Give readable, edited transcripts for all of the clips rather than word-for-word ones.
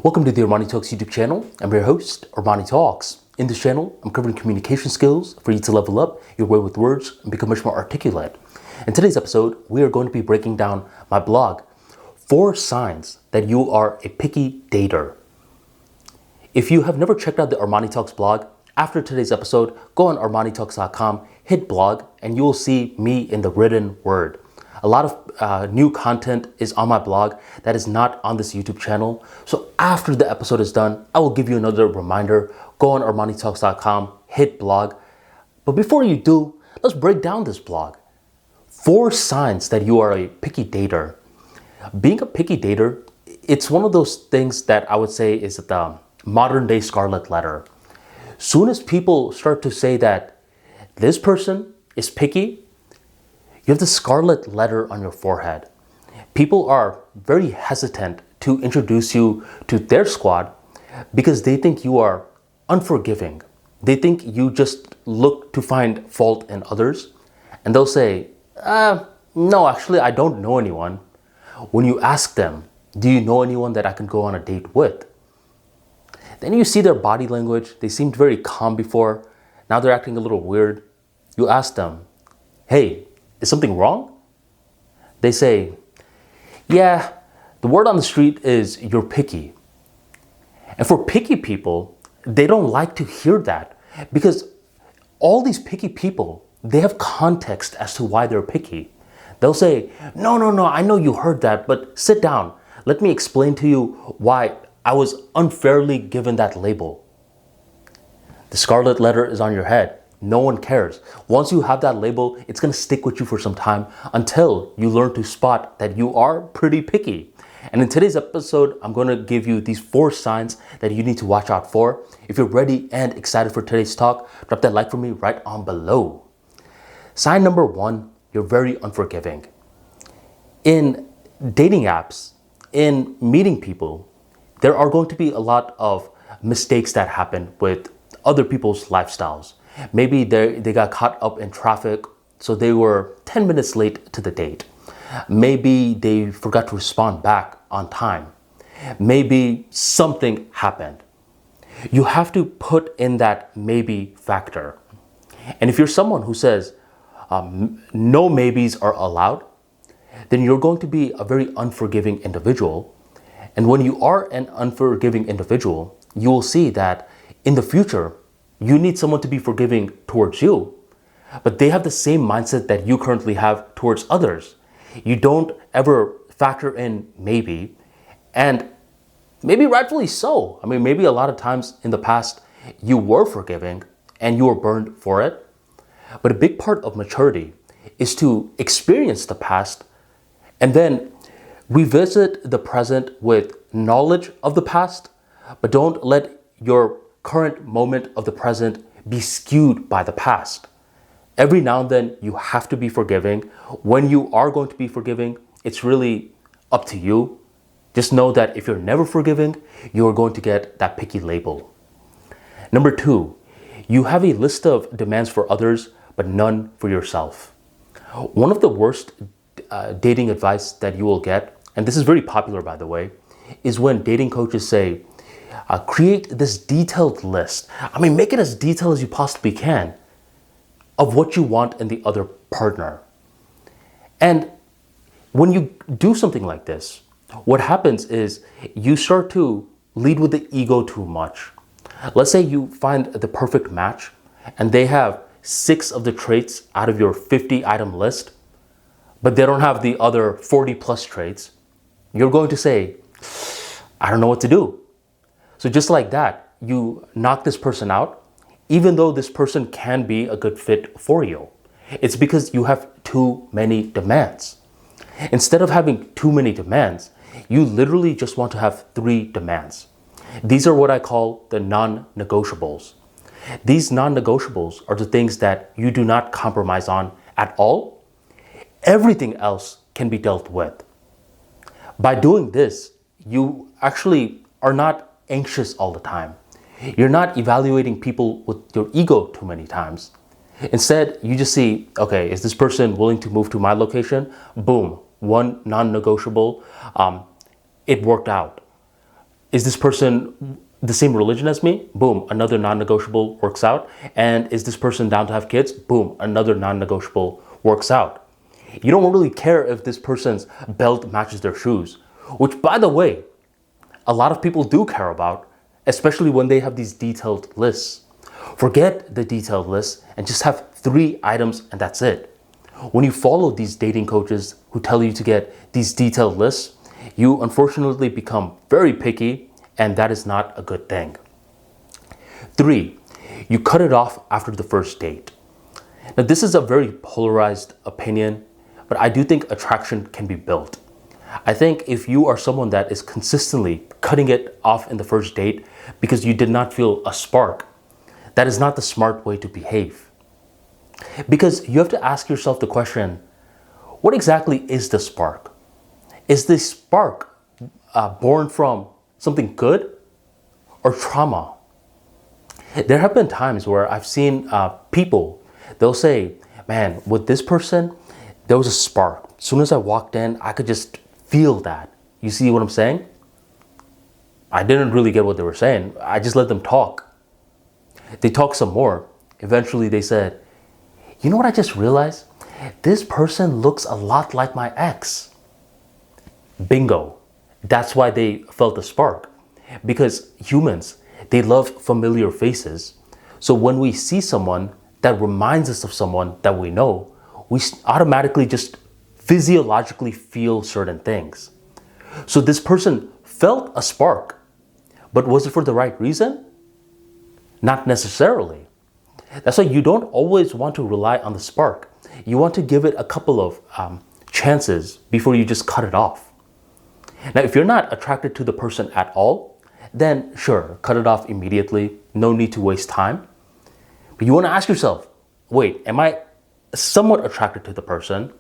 Welcome to the ArmaniTalks YouTube channel. I'm your host, ArmaniTalks. In this channel, I'm covering communication skills for you to level up your way with words and become much more articulate. In today's episode, we are going to be breaking down my blog, 4 signs that you are a picky dater. If you have never checked out the ArmaniTalks blog, after today's episode, go on ArmaniTalks.com, hit blog, and you will see me in the written word. A lot of new content is on my blog that is not on this YouTube channel. So after the episode is done, I will give you another reminder. Go on ArmaniTalks.com, hit blog. But before you do, let's break down this blog. 4 signs that you are a picky dater. Being a picky dater, it's one of those things that I would say is the modern day scarlet letter. Soon as people start to say that this person is picky, you have the scarlet letter on your forehead. People are very hesitant to introduce you to their squad because they think you are unforgiving. They think you just look to find fault in others. And they'll say, no, actually, I don't know anyone. When you ask them, do you know anyone that I can go on a date with? Then you see their body language. They seemed very calm before. Now they're acting a little weird. You ask them, hey, is something wrong? They say, yeah, the word on the street is you're picky. And for picky people, they don't like to hear that because all these picky people, they have context as to why they're picky. They'll say, no, I know you heard that, but sit down. Let me explain to you why I was unfairly given that label. The scarlet letter is on your head. No one cares. Once you have that label, it's going to stick with you for some time until you learn to spot that you are pretty picky. And in today's episode, I'm going to give you these 4 signs that you need to watch out for. If you're ready and excited for today's talk, drop that like for me right on below. Sign number 1, you're very unforgiving. In dating apps, in meeting people, there are going to be a lot of mistakes that happen with other people's lifestyles. Maybe they got caught up in traffic, so they were 10 minutes late to the date. Maybe they forgot to respond back on time. Maybe something happened. You have to put in that maybe factor. And if you're someone who says no maybes are allowed, then you're going to be a very unforgiving individual. And when you are an unforgiving individual, you will see that in the future, you need someone to be forgiving towards you, but they have the same mindset that you currently have towards others. You don't ever factor in maybe, and maybe rightfully so. I mean, maybe a lot of times in the past, you were forgiving and you were burned for it. But a big part of maturity is to experience the past and then revisit the present with knowledge of the past, but don't let your current moment of the present be skewed by the past. Every now and then you have to be forgiving. When you are going to be forgiving, it's really up to you. Just know that if you're never forgiving, you are going to get that picky label. Number 2, you have a list of demands for others, but none for yourself. One of the worst dating advice that you will get, and this is very popular by the way, is when dating coaches say, create this detailed list. I mean, make it as detailed as you possibly can of what you want in the other partner. And when you do something like this, what happens is you start to lead with the ego too much. Let's say you find the perfect match and they have 6 of the traits out of your 50 item list, but they don't have the other 40 plus traits. You're going to say, I don't know what to do. So just like that, you knock this person out, even though this person can be a good fit for you. It's because you have too many demands. Instead of having too many demands, you literally just want to have 3 demands. These are what I call the non-negotiables. These non-negotiables are the things that you do not compromise on at all. Everything else can be dealt with. By doing this, you actually are not anxious all the time. You're not evaluating people with your ego too many times. Instead, you just see, okay, is this person willing to move to my location? Boom, 1 non-negotiable. It worked out. Is this person the same religion as me? Boom, another non-negotiable works out. And is this person down to have kids? Boom, another non-negotiable works out. You don't really care if this person's belt matches their shoes, which, by the way, a lot of people do care about, especially when they have these detailed lists. Forget the detailed list and just have 3 items and that's it. When you follow these dating coaches who tell you to get these detailed lists, you unfortunately become very picky, and that is not a good thing. 3, you cut it off after the first date. Now, this is a very polarized opinion, but I do think attraction can be built. I think if you are someone that is consistently cutting it off in the first date because you did not feel a spark, that is not the smart way to behave. Because you have to ask yourself the question, what exactly is the spark? Is the spark born from something good or trauma? There have been times where I've seen people, they'll say, man, with this person, there was a spark. As soon as I walked in, I could just feel that. You see what I'm saying? I didn't really get what they were saying. I just let them talk. They talked some more. Eventually they said, you know what I just realized? This person looks a lot like my ex. Bingo. That's why they felt a spark. Because humans, they love familiar faces. So when we see someone that reminds us of someone that we know, we automatically just physiologically feel certain things. So this person felt a spark, but was it for the right reason? Not necessarily. That's why you don't always want to rely on the spark. You want to give it a couple of chances before you just cut it off. Now, if you're not attracted to the person at all, then sure, cut it off immediately. No need to waste time. But you want to ask yourself, wait, am I somewhat attracted to the person?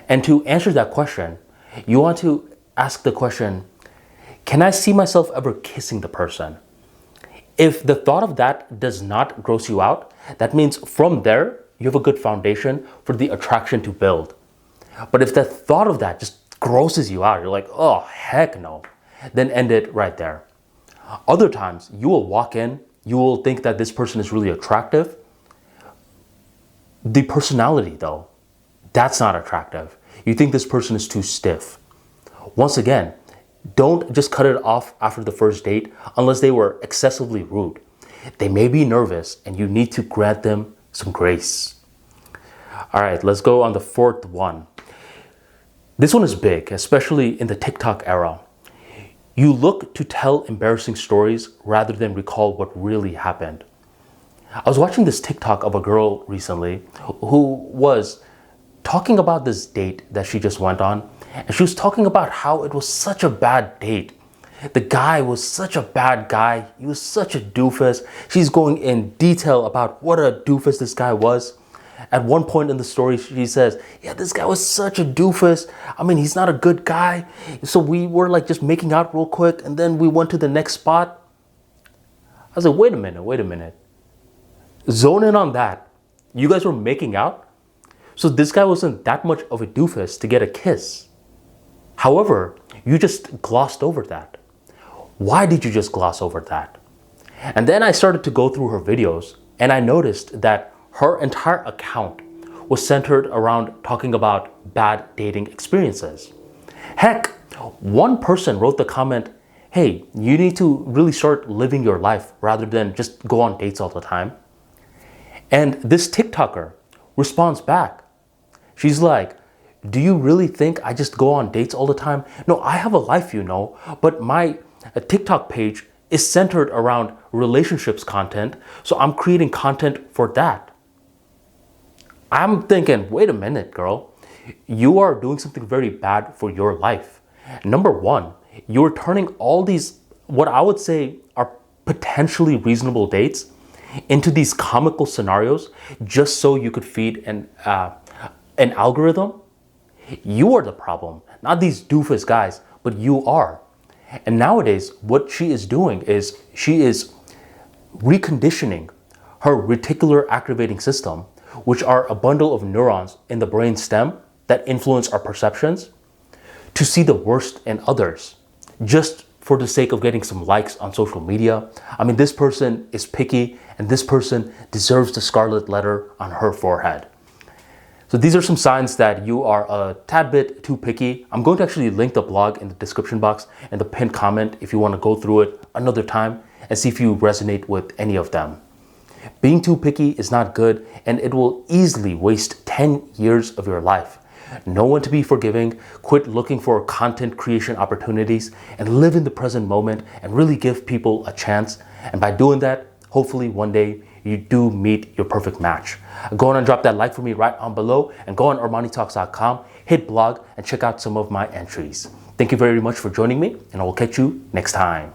And to answer that question, you want to ask the question, can I see myself ever kissing the person? If the thought of that does not gross you out, that means from there, you have a good foundation for the attraction to build. But if the thought of that just grosses you out, you're like, oh, heck no, then end it right there. Other times, you will walk in, you will think that this person is really attractive. The personality, though, that's not attractive. You think this person is too stiff. Once again, don't just cut it off after the first date unless they were excessively rude. They may be nervous and you need to grant them some grace. All right, let's go on the 4th one. This one is big, especially in the TikTok era. You look to tell embarrassing stories rather than recall what really happened. I was watching this TikTok of a girl recently who was talking about this date that she just went on. And she was talking about how it was such a bad date. The guy was such a bad guy. He was such a doofus. She's going in detail about what a doofus this guy was. At one point in the story, she says, yeah, this guy was such a doofus. I mean, he's not a good guy. So we were like just making out real quick. And then we went to the next spot. I was like, wait a minute. Zone in on that. You guys were making out? So this guy wasn't that much of a doofus to get a kiss. However, you just glossed over that. Why did you just gloss over that? And then I started to go through her videos and I noticed that her entire account was centered around talking about bad dating experiences. Heck, one person wrote the comment, hey, you need to really start living your life rather than just go on dates all the time. And this TikToker responds back. She's like, do you really think I just go on dates all the time? No, I have a life, you know, but my TikTok page is centered around relationships content. So I'm creating content for that. I'm thinking, wait a minute, girl. You are doing something very bad for your life. Number one, you're turning all these, what I would say are potentially reasonable dates into these comical scenarios just so you could feed an algorithm. You are the problem, not these doofus guys, but you are. And nowadays, what she is doing is she is reconditioning her reticular activating system, which are a bundle of neurons in the brain stem that influence our perceptions, to see the worst in others, just for the sake of getting some likes on social media. I mean, this person is picky and this person deserves the scarlet letter on her forehead. So these are some signs that you are a tad bit too picky. I'm going to actually link the blog in the description box and the pinned comment if you want to go through it another time and see if you resonate with any of them. Being too picky is not good, and it will easily waste 10 years of your life. Know when to be forgiving, quit looking for content creation opportunities, and live in the present moment and really give people a chance. And by doing that, hopefully one day you do meet your perfect match. Go on and drop that like for me right on below, and go on ArmaniTalks.com, hit blog, and check out some of my entries. Thank you very much for joining me, and I will catch you next time.